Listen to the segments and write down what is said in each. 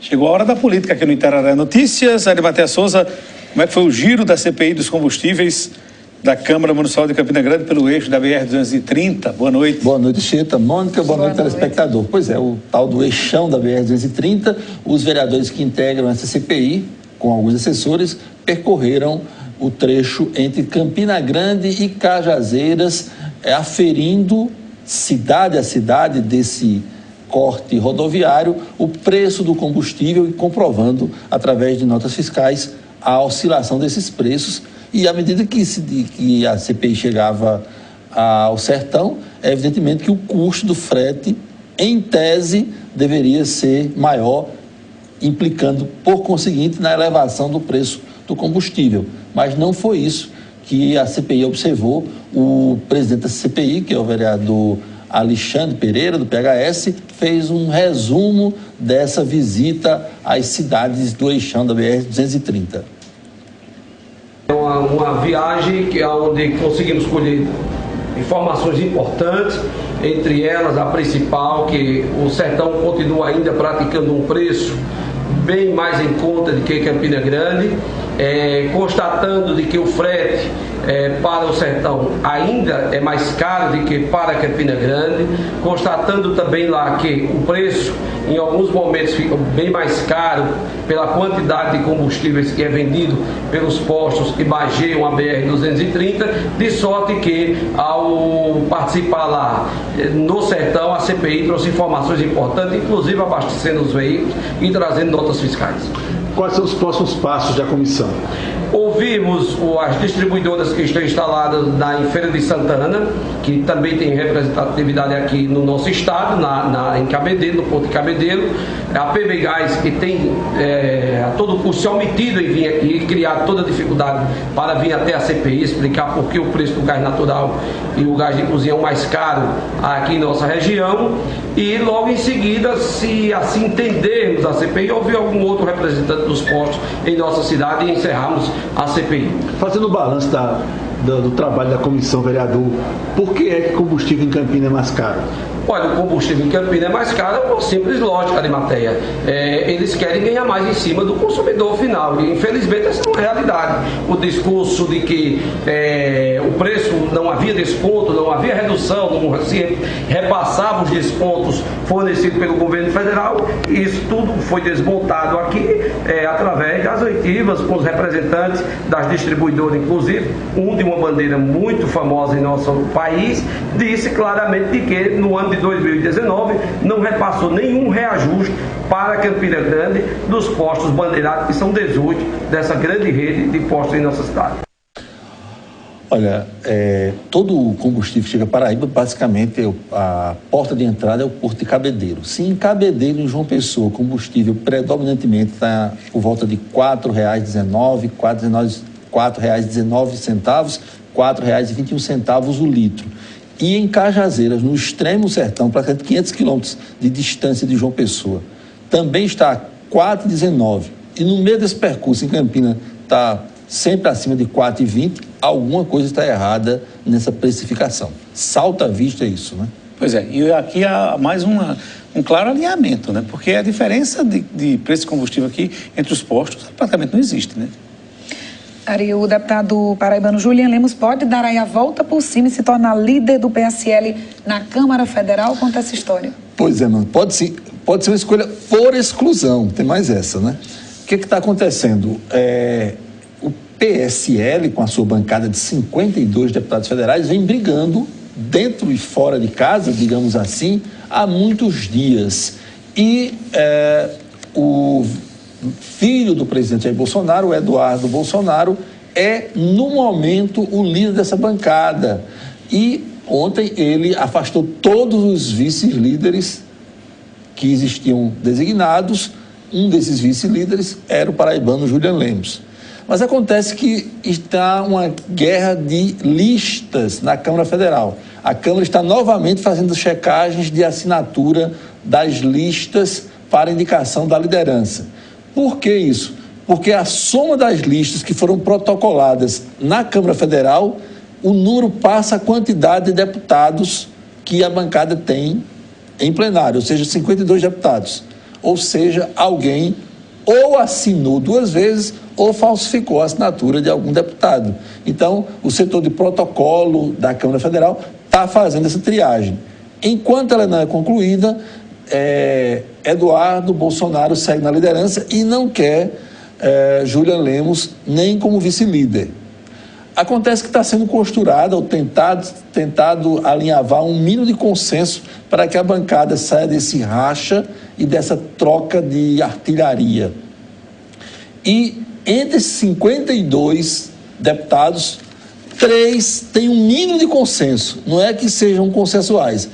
Chegou a hora da política aqui no Itararé Notícias. Arimatea Souza, como é que foi o giro da CPI dos combustíveis da Câmara Municipal de Campina Grande pelo eixo da BR-230? Boa noite. Boa noite, Cheta. Mônica, boa noite, telespectador. Pois é, o tal do eixão da BR-230, os vereadores que integram essa CPI, com alguns assessores, percorreram o trecho entre Campina Grande e Cajazeiras, aferindo cidade a cidade desse corte rodoviário o preço do combustível e comprovando, através de notas fiscais, a oscilação desses preços. E à medida que a CPI chegava ao sertão, é evidentemente que o custo do frete, em tese, deveria ser maior, implicando, por conseguinte, na elevação do preço do combustível. Mas não foi isso que a CPI observou. O presidente da CPI, que é o vereador Alexandre Pereira, do PHS, fez um resumo dessa visita às cidades do eixão da BR-230. É uma viagem onde conseguimos colher informações importantes, entre elas a principal, que o sertão continua ainda praticando um preço bem mais em conta do que Campina Grande, constatando de que o frete para o sertão ainda é mais caro do que para Campina Grande, constatando também lá que o preço em alguns momentos fica bem mais caro pela quantidade de combustíveis que é vendido pelos postos que bageiam a BR-230, de sorte que ao participar lá no sertão, a CPI trouxe informações importantes, inclusive abastecendo os veículos e trazendo notas fiscais. Quais são os próximos passos da comissão? Ouvimos as distribuidoras que estão instaladas em Feira de Santana, que também tem representatividade aqui no nosso estado, em Cabedelo, no Porto de Cabedelo. A PB Gás, que tem a todo custo se omitido em vir aqui, criar toda a dificuldade para vir até a CPI, explicar por que o preço do gás natural e o gás de cozinha é o mais caro aqui em nossa região. E logo em seguida, se assim entendermos a CPI, ouvir algum outro representante dos postos em nossa cidade e encerrarmos a CPI. Fazendo o balanço do trabalho da comissão, vereador, por que é que combustível em Campina é mais caro? Olha, o combustível em Campina é mais caro por simples lógica, Arimatea. Eles querem ganhar mais em cima do consumidor final. E, infelizmente, essa é uma realidade. O discurso de que o preço não havia desconto, não havia redução, não se repassava os descontos fornecidos pelo governo federal. Isso tudo foi desmontado aqui através das oitivas com os representantes das distribuidoras, inclusive. Um de uma bandeira muito famosa em nosso país disse claramente de que no ano de 2019 não repassou nenhum reajuste para Campina Grande dos postos bandeirados, que são 18 dessa grande rede de postos em nossa cidade. Olha, todo o combustível que chega a Paraíba, basicamente, a porta de entrada é o Porto de Cabedelo. Se em Cabedelo, em João Pessoa, o combustível predominantemente está por volta de R$ 4,19, R$ 4,19, R$ 4,21 o litro. E em Cajazeiras, no extremo sertão, praticamente 500 quilômetros de distância de João Pessoa, também está a R$ 4,19. E no meio desse percurso, em Campina, está sempre acima de R$ 4,20. Alguma coisa está errada nessa precificação. Salta à vista isso, né? Pois é, e aqui há mais um claro alinhamento, né? Porque a diferença de preço de combustível aqui entre os postos praticamente não existe, né? Ari, o deputado paraibano Julian Lemos pode dar aí a volta por cima e se tornar líder do PSL na Câmara Federal? Conta essa história. Pois é, mano. Pode ser uma escolha por exclusão. Tem mais essa, né? O que está acontecendo? O PSL, com a sua bancada de 52 deputados federais, vem brigando dentro e fora de casa, digamos assim, há muitos dias. E o filho do presidente Jair Bolsonaro, o Eduardo Bolsonaro, é, no momento, o líder dessa bancada. E ontem ele afastou todos os vice-líderes que existiam designados. Um desses vice-líderes era o paraibano Julian Lemos. Mas acontece que está uma guerra de listas na Câmara Federal. A Câmara está novamente fazendo checagens de assinatura das listas para indicação da liderança. Por que isso? Porque a soma das listas que foram protocoladas na Câmara Federal, o número passa a quantidade de deputados que a bancada tem em plenário, ou seja, 52 deputados. ou seja, alguém ou assinou 2 vezes ou falsificou a assinatura de algum deputado. Então, o setor de protocolo da Câmara Federal está fazendo essa triagem. Enquanto ela não é concluída, Eduardo Bolsonaro segue na liderança e não quer Julian Lemos nem como vice-líder. Acontece que está sendo costurada ou tentado alinhavar um mínimo de consenso para que a bancada saia desse racha e dessa troca de artilharia. E entre esses 52 deputados, 3 têm um mínimo de consenso, não é que sejam consensuais.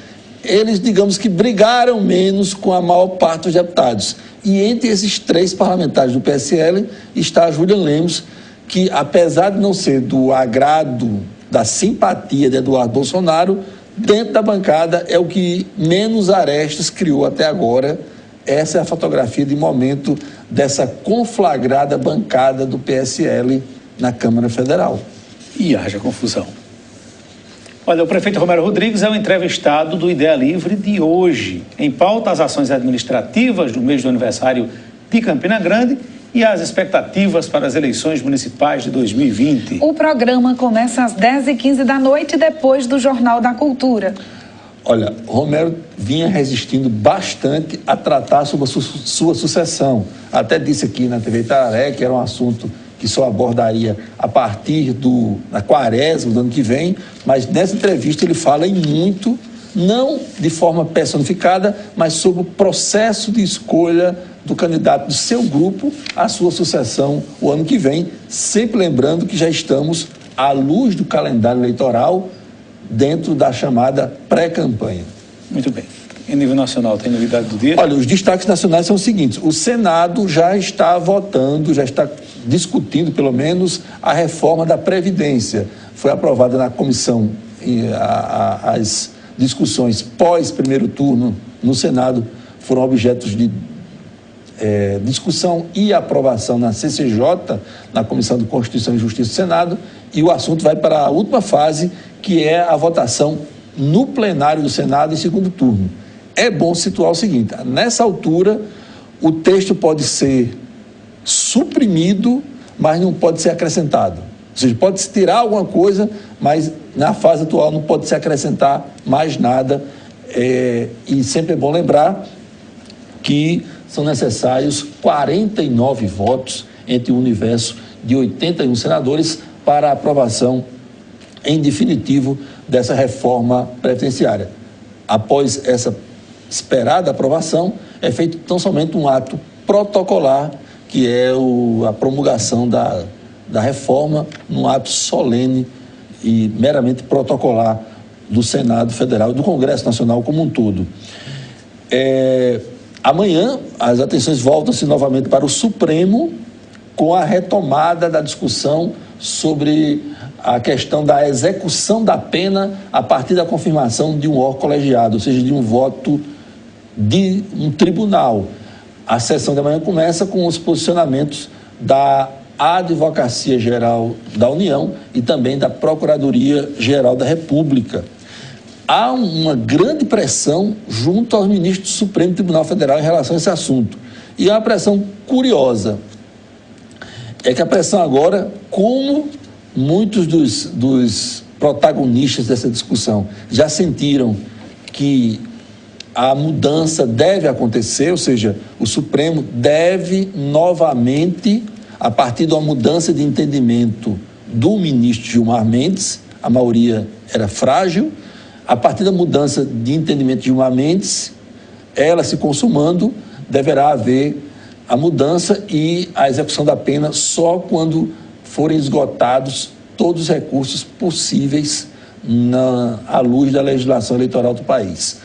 Eles, digamos que brigaram menos com a maior parte dos deputados. E entre esses 3 parlamentares do PSL está Julian Lemos, que apesar de não ser do agrado, da simpatia de Eduardo Bolsonaro, dentro da bancada é o que menos arestas criou até agora. Essa é a fotografia de momento dessa conflagrada bancada do PSL na Câmara Federal. E haja confusão. Olha, o prefeito Romero Rodrigues é o entrevistado do Ideia Livre de hoje. Em pauta, as ações administrativas do mês do aniversário de Campina Grande e as expectativas para as eleições municipais de 2020. O programa começa às 10h15 da noite, depois do Jornal da Cultura. Olha, Romero vinha resistindo bastante a tratar sobre a sua sucessão. Até disse aqui na TV Itararé que era um assunto que só abordaria a partir da quaresma do ano que vem, mas nessa entrevista ele fala em muito, não de forma personificada, mas sobre o processo de escolha do candidato do seu grupo à sua sucessão o ano que vem, sempre lembrando que já estamos à luz do calendário eleitoral dentro da chamada pré-campanha. Muito bem. Em nível nacional, tem novidade do dia? Olha, os destaques nacionais são os seguintes: o Senado já está votando, já está discutindo, pelo menos, a reforma da Previdência. Foi aprovada na comissão as discussões pós-primeiro turno no Senado foram objetos de discussão e aprovação na CCJ, na Comissão de Constituição e Justiça do Senado, e o assunto vai para a última fase, que é a votação no plenário do Senado em segundo turno. É bom situar o seguinte: nessa altura, o texto pode ser suprimido, mas não pode ser acrescentado. Ou seja, pode-se tirar alguma coisa, mas na fase atual não pode se acrescentar mais nada. E sempre é bom lembrar que são necessários 49 votos entre o universo de 81 senadores para a aprovação em definitivo dessa reforma previdenciária. Após essa esperada aprovação, é feito tão somente um ato protocolar, que é a promulgação da reforma, num ato solene e meramente protocolar do Senado Federal e do Congresso Nacional como um todo. Amanhã, as atenções voltam-se novamente para o Supremo, com a retomada da discussão sobre a questão da execução da pena a partir da confirmação de um órgão colegiado, ou seja, de um voto de um tribunal. A sessão de amanhã começa com os posicionamentos da Advocacia Geral da União e também da Procuradoria Geral da República. Há uma grande pressão junto aos ministros do Supremo Tribunal Federal em relação a esse assunto. E é uma pressão curiosa. É que a pressão agora, como muitos dos protagonistas dessa discussão já sentiram que a mudança deve acontecer, ou seja, o Supremo deve novamente, a partir de uma mudança de entendimento do ministro Gilmar Mendes, a maioria era frágil, a partir da mudança de entendimento de Gilmar Mendes, ela se consumando, deverá haver a mudança e a execução da pena só quando forem esgotados todos os recursos possíveis à luz da legislação eleitoral do país.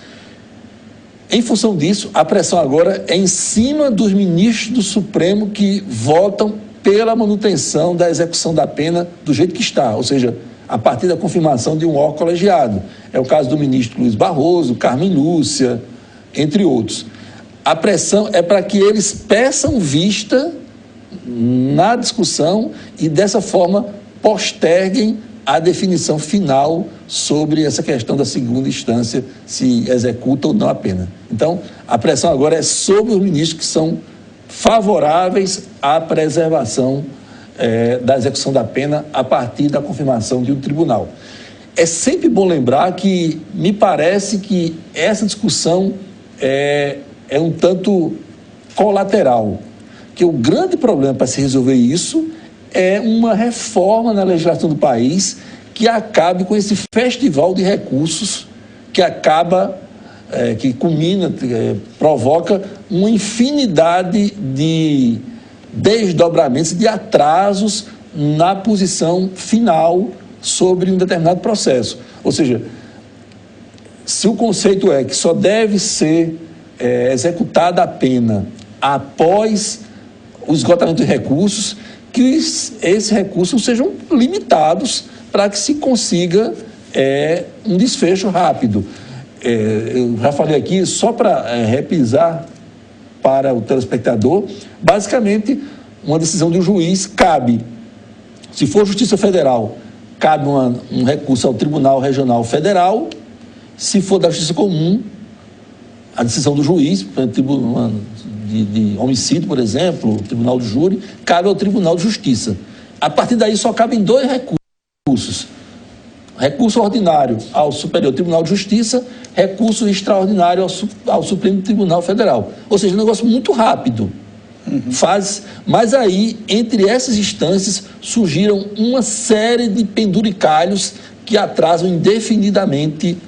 Em função disso, a pressão agora é em cima dos ministros do Supremo que votam pela manutenção da execução da pena do jeito que está, ou seja, a partir da confirmação de um órgão colegiado. É o caso do ministro Luiz Barroso, Carmen Lúcia, entre outros. A pressão é para que eles peçam vista na discussão e, dessa forma, posterguem a definição final sobre essa questão da segunda instância, se executa ou não a pena. Então, a pressão agora é sobre os ministros que são favoráveis à preservação da execução da pena a partir da confirmação de um tribunal. É sempre bom lembrar que me parece que essa discussão é um tanto colateral, que o grande problema para se resolver isso é uma reforma na legislação do país que acabe com esse festival de recursos que acaba, que culmina, provoca uma infinidade de desdobramentos, de atrasos na posição final sobre um determinado processo. Ou seja, se o conceito é que só deve ser executada a pena após o esgotamento de recursos, que esses recursos sejam limitados para que se consiga um desfecho rápido. Eu já falei aqui, só para repisar para o telespectador, basicamente, uma decisão do juiz cabe, se for Justiça Federal, cabe um recurso ao Tribunal Regional Federal, se for da Justiça Comum, a decisão do juiz, de homicídio, por exemplo, o Tribunal do Júri, cabe ao Tribunal de Justiça. A partir daí só cabem 2 recursos. Recurso ordinário ao Superior Tribunal de Justiça, recurso extraordinário ao Supremo Tribunal Federal. Ou seja, um negócio muito rápido. Mas aí, entre essas instâncias, surgiram uma série de penduricalhos que atrasam indefinidamente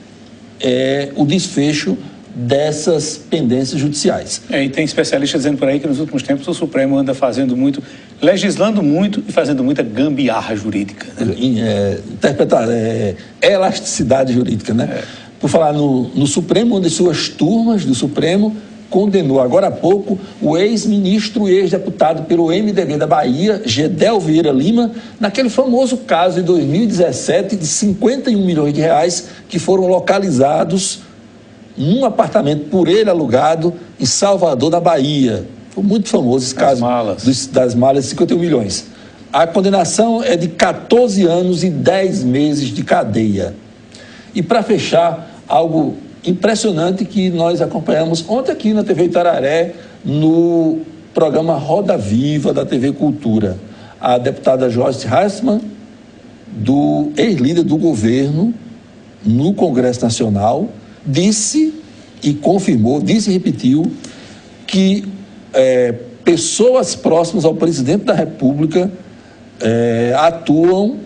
o desfecho dessas pendências judiciais. E tem especialistas dizendo por aí que nos últimos tempos o Supremo anda fazendo muito, legislando muito e fazendo muita gambiarra jurídica. Né? Interpretar, elasticidade jurídica, né? Por falar no Supremo, uma de suas turmas do Supremo condenou agora há pouco o ex-ministro e ex-deputado pelo MDB da Bahia, Gedel Vieira Lima, naquele famoso caso de 2017 de 51 milhões de reais que foram localizados num apartamento por ele alugado em Salvador, da Bahia. Foi muito famoso esse caso das malas de 51 milhões. A condenação é de 14 anos e 10 meses de cadeia. E para fechar, algo impressionante que nós acompanhamos ontem aqui na TV Itararé, no programa Roda Viva da TV Cultura. A deputada Joyce Hasselmann, do ex-líder do governo no Congresso Nacional, disse e confirmou, disse e repetiu que pessoas próximas ao presidente da República atuam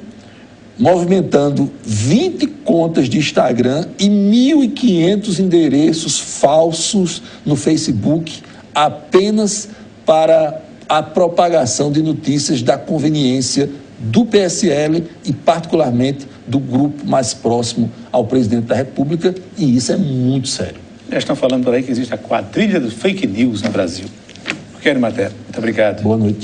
movimentando 20 contas de Instagram e 1.500 endereços falsos no Facebook apenas para a propagação de notícias da conveniência do PSL e particularmente do grupo mais próximo ao presidente da República, e isso é muito sério. Já estão falando por aí que existe a quadrilha do fake news no Brasil. Quero matéria. Muito obrigado. Boa noite.